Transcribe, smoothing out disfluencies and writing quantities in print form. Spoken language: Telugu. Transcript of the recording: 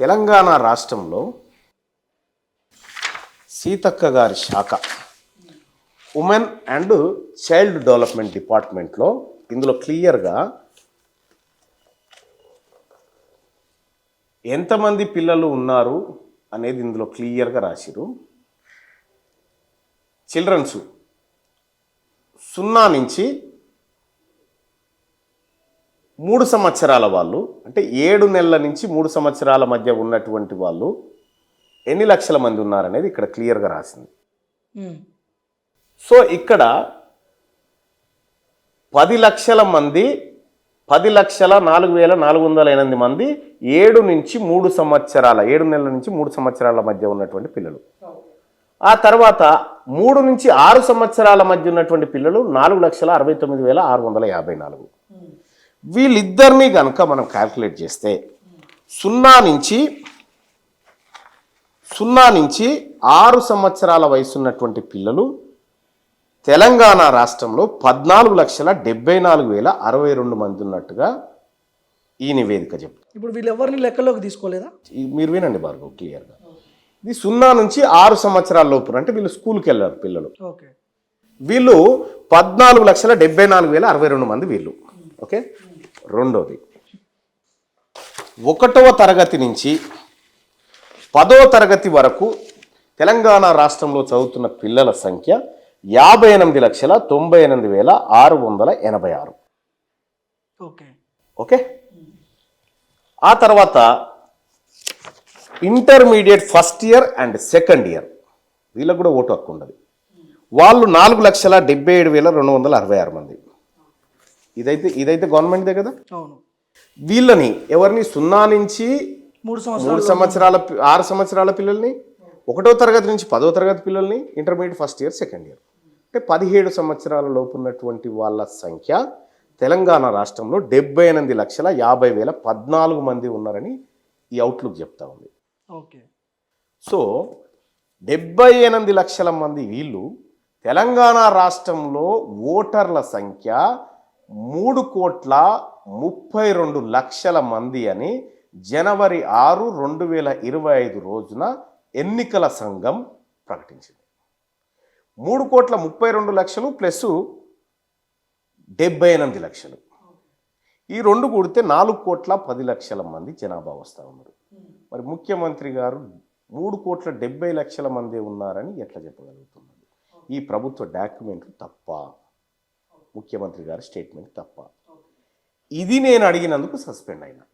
తెలంగాణ రాష్ట్రంలో సీతక్క గారి శాఖ ఉమెన్ అండ్ చైల్డ్ డెవలప్మెంట్ డిపార్ట్మెంట్లో ఇందులో క్లియర్గా ఎంతమంది పిల్లలు ఉన్నారు అనేది ఇందులో క్లియర్గా రాసిరు. చిల్డ్రన్స్ 0 నుంచి 3 సంవత్సరాల వాళ్ళు, అంటే 7 నెలల నుంచి 3 సంవత్సరాల మధ్య ఉన్నటువంటి వాళ్ళు ఎన్ని లక్షల మంది ఉన్నారనేది ఇక్కడ క్లియర్గా రాసింది. సో ఇక్కడ 10,04,408 మంది 7 నుంచి 3 సంవత్సరాల 7 నెలల నుంచి 3 సంవత్సరాల మధ్య ఉన్నటువంటి పిల్లలు. ఆ తర్వాత 3 నుంచి 6 సంవత్సరాల మధ్య ఉన్నటువంటి పిల్లలు 4,69,654. వీళ్ళిద్దరినీ కనుక మనం క్యాల్కులేట్ చేస్తే 0 నుంచి 6 సంవత్సరాల వయసు ఉన్నటువంటి పిల్లలు తెలంగాణ రాష్ట్రంలో 14,74,062 మంది ఉన్నట్టుగా ఈ నివేదిక చెప్తుంది. ఇప్పుడు వీళ్ళు ఎవరిని లెక్కలోకి తీసుకోలేదా? మీరు వినండి భార్గవ్ క్లియర్గా. ఇది 0 నుంచి 6 సంవత్సరాల లోపు, అంటే వీళ్ళు స్కూల్కి వెళ్ళారు పిల్లలు. ఓకే, వీళ్ళు 14,74,062 మంది వీళ్ళు. ఓకే, రెండోది 1వ తరగతి నుంచి 10వ తరగతి వరకు తెలంగాణ రాష్ట్రంలో చదువుతున్న పిల్లల సంఖ్య 58,98,686. ఓకే ఓకే, ఆ తర్వాత intermediate first year and second year వీళ్ళకు కూడా ఓటు హక్కు ఉండదు. వాళ్ళు 4,77,266 మంది. ఇదైతే గవర్నమెంట్దే కదా. అవును. వీళ్ళని ఎవరిని 0 నుంచి 3 సంవత్సరాల 6 సంవత్సరాల పిల్లల్ని, 1వ తరగతి నుంచి 10వ తరగతి పిల్లల్ని, intermediate first year second year, అంటే 17 సంవత్సరాల లోపు ఉన్నటువంటి వాళ్ళ సంఖ్య తెలంగాణ రాష్ట్రంలో 78,50,14 మంది ఉన్నారని ఈ అవుట్లుక్ చెప్తా ఉంది. ఓకే, సో 78 లక్షల మంది వీళ్ళు. తెలంగాణ రాష్ట్రంలో ఓటర్ల సంఖ్య 3,32,00,000 మంది అని జనవరి 6, 2025 రోజున ఎన్నికల సంఘం ప్రకటించింది. 3,32,00,000 ప్లస్ 78 లక్షలు, ఈ రెండు కూడితే 4,10,00,000 మంది జనాభా వస్తూ ఉన్నారు. మరి ముఖ్యమంత్రి గారు 3,70,00,000 మంది ఉన్నారని ఎట్లా చెప్పగలుగుతున్నారు? ఈ ప్రభుత్వ డాక్యుమెంట్ తప్ప, ముఖ్యమంత్రి గారి స్టేట్మెంట్ తప్ప. ఇది నేను అడిగినందుకు సస్పెండ్ అయినా.